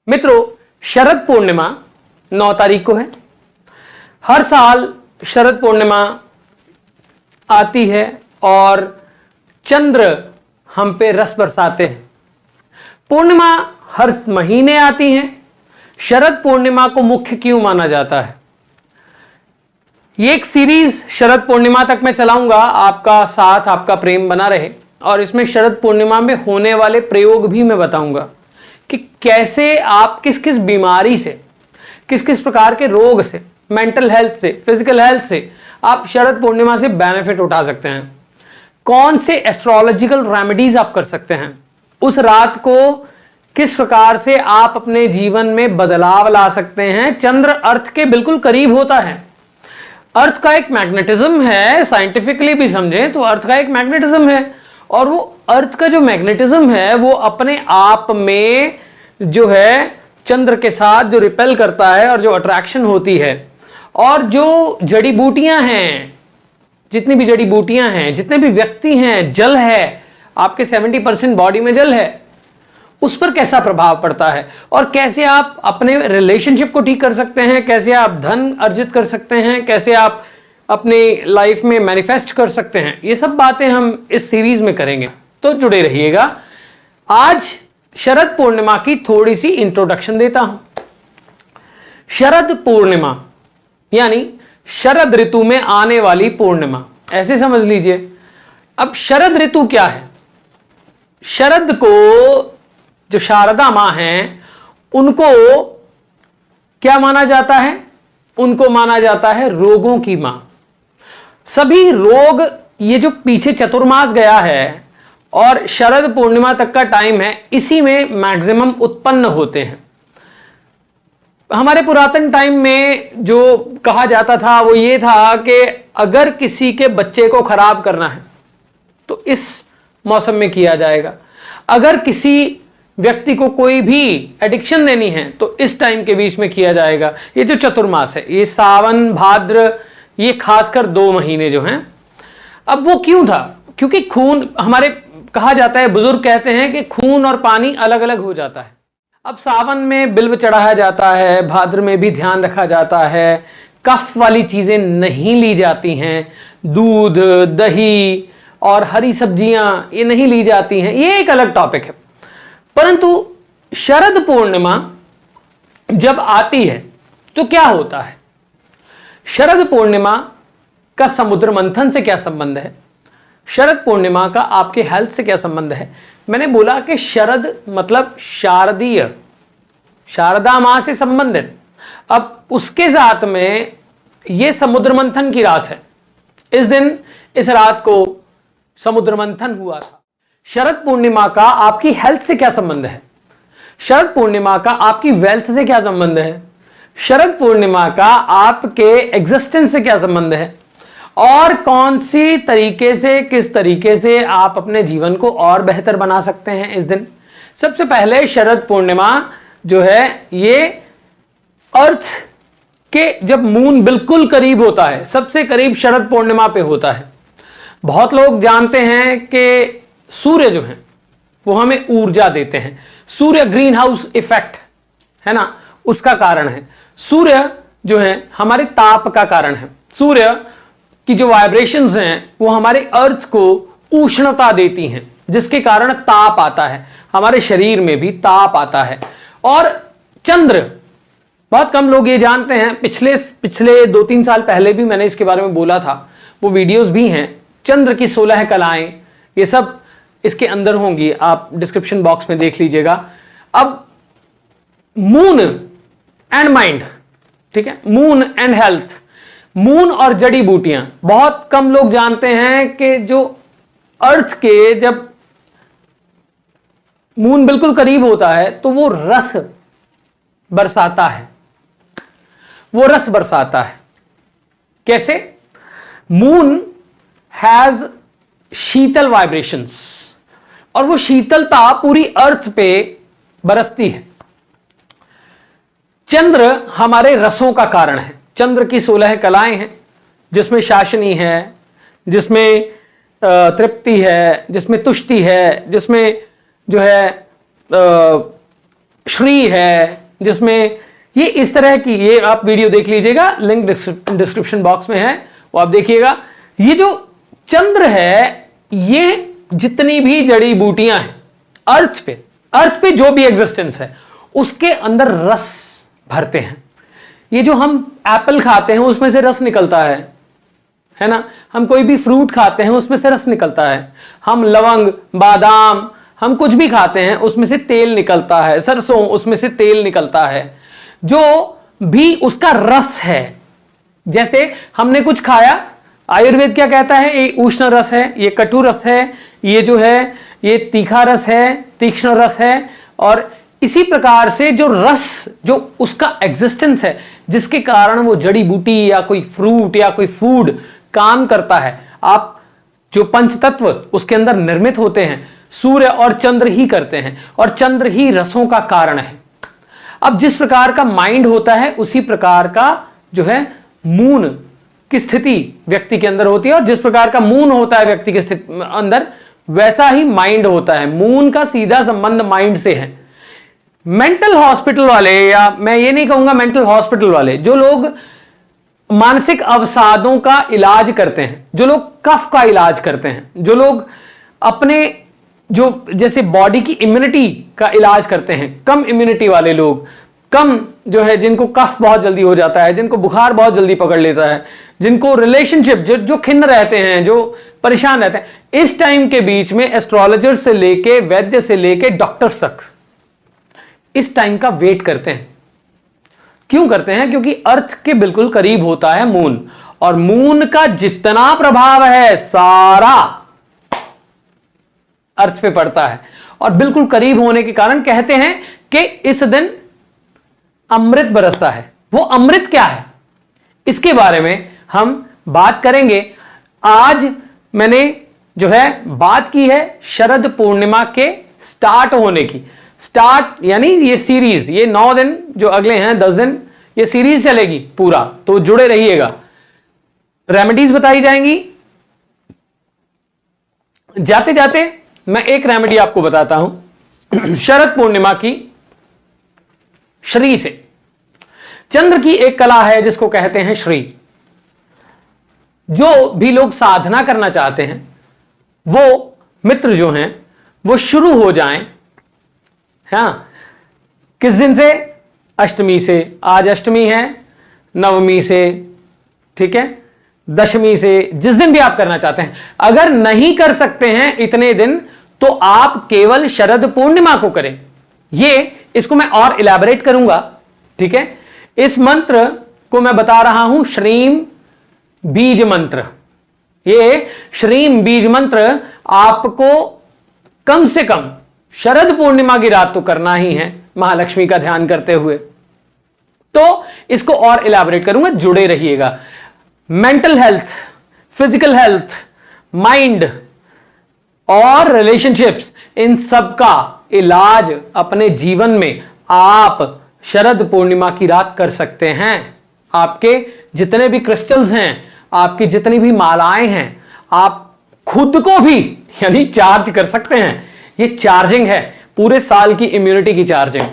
मित्रों, शरद पूर्णिमा 9 तारीख को है। हर साल शरद पूर्णिमा आती है और चंद्र हम पे रस बरसाते हैं। पूर्णिमा हर महीने आती हैं। शरद पूर्णिमा को मुख्य क्यों माना जाता है? ये एक सीरीज शरद पूर्णिमा तक मैं चलाऊंगा। आपका साथ, आपका प्रेम बना रहे। और इसमें शरद पूर्णिमा में होने वाले प्रयोग भी मैं बताऊंगा कि कैसे आप किस किस बीमारी से, किस किस प्रकार के रोग से, मेंटल हेल्थ से, फिजिकल हेल्थ से आप शरद पूर्णिमा से बेनिफिट उठा सकते हैं। कौन से एस्ट्रोलॉजिकल रेमेडीज आप कर सकते हैं। उस रात को किस प्रकार से आप अपने जीवन में बदलाव ला सकते हैं। चंद्र अर्थ के बिल्कुल करीब होता है। अर्थ का एक मैग्नेटिज्म है, साइंटिफिकली भी समझें तो अर्थ का एक मैग्नेटिज्म है। और वो अर्थ का जो मैग्नेटिज्म है वो अपने आप में जो है चंद्र के साथ जो रिपेल करता है और जो अट्रैक्शन होती है, और जो जड़ी बूटियां हैं, जितनी भी जड़ी बूटियां हैं, जितने भी व्यक्ति हैं, जल है, आपके 70% बॉडी में जल है, उस पर कैसा प्रभाव पड़ता है और कैसे आप अपने रिलेशनशिप को ठीक कर सकते हैं, कैसे आप धन अर्जित कर सकते हैं, कैसे आप अपने लाइफ में मैनिफेस्ट कर सकते हैं। ये सब बातें हम इस सीरीज में करेंगे, तो जुड़े रहिएगा। आज शरद पूर्णिमा की थोड़ी सी इंट्रोडक्शन देता हूं। शरद पूर्णिमा यानी शरद ऋतु में आने वाली पूर्णिमा, ऐसे समझ लीजिए। अब शरद ऋतु क्या है? शरद को जो शारदा मां हैं उनको क्या माना जाता है? उनको माना जाता है रोगों की मां। सभी रोग, ये जो पीछे चतुर्मास गया है और शरद पूर्णिमा तक का टाइम है, इसी में मैक्सिमम उत्पन्न होते हैं। हमारे पुरातन टाइम में जो कहा जाता था वो ये था कि अगर किसी के बच्चे को खराब करना है तो इस मौसम में किया जाएगा। अगर किसी व्यक्ति को कोई भी एडिक्शन देनी है तो इस टाइम के बीच में किया जाएगा। ये जो चतुर्मास है, ये सावन भाद्र, ये खासकर 2 महीने जो हैं। अब वो क्यों था? क्योंकि खून, हमारे कहा जाता है, बुजुर्ग कहते हैं कि खून और पानी अलग अलग हो जाता है। अब सावन में बिल्व चढ़ाया जाता है, भाद्र में भी ध्यान रखा जाता है, कफ वाली चीजें नहीं ली जाती हैं, दूध, दही और हरी सब्जियां ये नहीं ली जाती हैं। ये एक अलग टॉपिक है। परंतु शरद पूर्णिमा जब आती है तो क्या होता है? शरद पूर्णिमा का समुद्र मंथन से क्या संबंध है? शरद पूर्णिमा का आपके हेल्थ से क्या संबंध है? मैंने बोला कि शरद मतलब शारदीय, शारदा मां से संबंधित। अब उसके साथ में यह समुद्र मंथन की रात है। इस दिन, इस रात को समुद्र मंथन हुआ था। शरद पूर्णिमा का आपकी हेल्थ से क्या संबंध है? शरद पूर्णिमा का आपकी वेल्थ से क्या संबंध है? शरद पूर्णिमा का आपके एग्जिस्टेंस से क्या संबंध है? और कौन सी तरीके से, किस तरीके से आप अपने जीवन को और बेहतर बना सकते हैं इस दिन? सबसे पहले शरद पूर्णिमा जो है ये अर्थ के जब मून बिल्कुल करीब होता है, सबसे करीब शरद पूर्णिमा पे होता है। बहुत लोग जानते हैं कि सूर्य जो है वो हमें ऊर्जा देते हैं। सूर्य ग्रीन हाउस इफेक्ट है ना, उसका कारण है। सूर्य जो है हमारे ताप का कारण है। सूर्य की जो वाइब्रेशंस हैं वो हमारे अर्थ को उष्णता देती हैं, जिसके कारण ताप आता है, हमारे शरीर में भी ताप आता है। और चंद्र, बहुत कम लोग ये जानते हैं, पिछले 2-3 साल पहले भी मैंने इसके बारे में बोला था, वो वीडियोस भी हैं। चंद्र की 16 कलाएं, ये सब इसके अंदर होंगी, आप डिस्क्रिप्शन बॉक्स में देख लीजिएगा। अब मून एंड माइंड, ठीक है, मून एंड हेल्थ, मून और जड़ी बूटियां। बहुत कम लोग जानते हैं कि जो अर्थ के जब मून बिल्कुल करीब होता है तो वो रस बरसाता है। वो रस बरसाता है कैसे? मून हैज शीतल वाइब्रेशंस और वो शीतलता पूरी अर्थ पे बरसती है। चंद्र हमारे रसों का कारण है। चंद्र की 16 कलाएं हैं, जिसमें शासनी है, जिसमें तृप्ति है, जिसमें तुष्टि है, जिसमें जो है श्री है, जिसमें ये इस तरह की, ये आप वीडियो देख लीजिएगा, लिंक डिस्क्रिप्शन बॉक्स में है, वो आप देखिएगा। ये जो चंद्र है, ये जितनी भी जड़ी बूटियां हैं अर्थ पे जो भी एग्जिस्टेंस है उसके अंदर रस भरते हैं। ये जो हम एप्पल खाते हैं उसमें से रस निकलता है ना, हम कोई भी फ्रूट खाते हैं उसमें से रस निकलता है, हम लवंग, बादाम, हम कुछ भी खाते हैं उसमें से तेल निकलता है, सरसों उसमें से तेल निकलता है, जो भी उसका रस है। जैसे हमने कुछ खाया, आयुर्वेद क्या कहता है, ये उष्ण रस है, ये कटु रस है, ये जो है ये तीखा रस है, तीक्ष्ण रस है। और इसी प्रकार से जो रस, जो उसका एग्जिस्टेंस है, जिसके कारण वो जड़ी बूटी या कोई फ्रूट या कोई फूड काम करता है, आप जो पंचतत्व उसके अंदर निर्मित होते हैं, सूर्य और चंद्र ही करते हैं, और चंद्र ही रसों का कारण है। अब जिस प्रकार का माइंड होता है उसी प्रकार का जो है मून की स्थिति व्यक्ति के अंदर होती है, और जिस प्रकार का मून होता है व्यक्ति के अंदर वैसा ही माइंड होता है। मून का सीधा संबंध माइंड से है। मेंटल हॉस्पिटल वाले, या मैं ये नहीं कहूंगा मेंटल हॉस्पिटल वाले, जो लोग मानसिक अवसादों का इलाज करते हैं, जो लोग कफ का इलाज करते हैं, जो लोग अपने जो जैसे बॉडी की इम्यूनिटी का इलाज करते हैं, कम इम्यूनिटी वाले लोग, कम जो है जिनको कफ बहुत जल्दी हो जाता है, जिनको बुखार बहुत जल्दी पकड़ लेता है, जिनको रिलेशनशिप जो खिन्न रहते हैं, जो परेशान रहते हैं, इस टाइम के बीच में एस्ट्रोलॉजर से लेके, वैद्य से लेके डॉक्टर्स तक इस टाइम का वेट करते हैं। क्यों करते हैं? क्योंकि अर्थ के बिल्कुल करीब होता है मून, और मून का जितना प्रभाव है सारा अर्थ पे पड़ता है, और बिल्कुल करीब होने के कारण कहते हैं कि इस दिन अमृत बरसता है। वो अमृत क्या है, इसके बारे में हम बात करेंगे। आज मैंने जो है बात की है शरद पूर्णिमा के स्टार्ट होने की। स्टार्ट यानी ये सीरीज, ये 9 दिन जो अगले हैं, 10 दिन ये सीरीज चलेगी पूरा, तो जुड़े रहिएगा। रेमेडीज बताई जाएंगी। जाते जाते मैं एक रेमेडी आपको बताता हूं शरद पूर्णिमा की। श्री से, चंद्र की एक कला है जिसको कहते हैं श्री। जो भी लोग साधना करना चाहते हैं वो मित्र जो हैं वो शुरू हो जाएं। हाँ, किस दिन से? अष्टमी से। आज अष्टमी है, नवमी से, ठीक है, दशमी से, जिस दिन भी आप करना चाहते हैं। अगर नहीं कर सकते हैं इतने दिन तो आप केवल शरद पूर्णिमा को करें। इसको मैं और इलैबोरेट करूंगा, ठीक है। इस मंत्र को मैं बता रहा हूं श्रीम बीज मंत्र। ये श्रीम बीज मंत्र आपको कम से कम शरद पूर्णिमा की रात तो करना ही है, महालक्ष्मी का ध्यान करते हुए। तो इसको और इलैबोरेट करूंगा, जुड़े रहिएगा। Mental health, physical health, mind और रिलेशनशिप्स, इन सब का इलाज अपने जीवन में आप शरद पूर्णिमा की रात कर सकते हैं। आपके जितने भी क्रिस्टल्स हैं, आपकी जितनी भी मालाएं हैं, आप खुद को भी यानी चार्ज कर सकते हैं। ये चार्जिंग है, पूरे साल की इम्यूनिटी की चार्जिंग।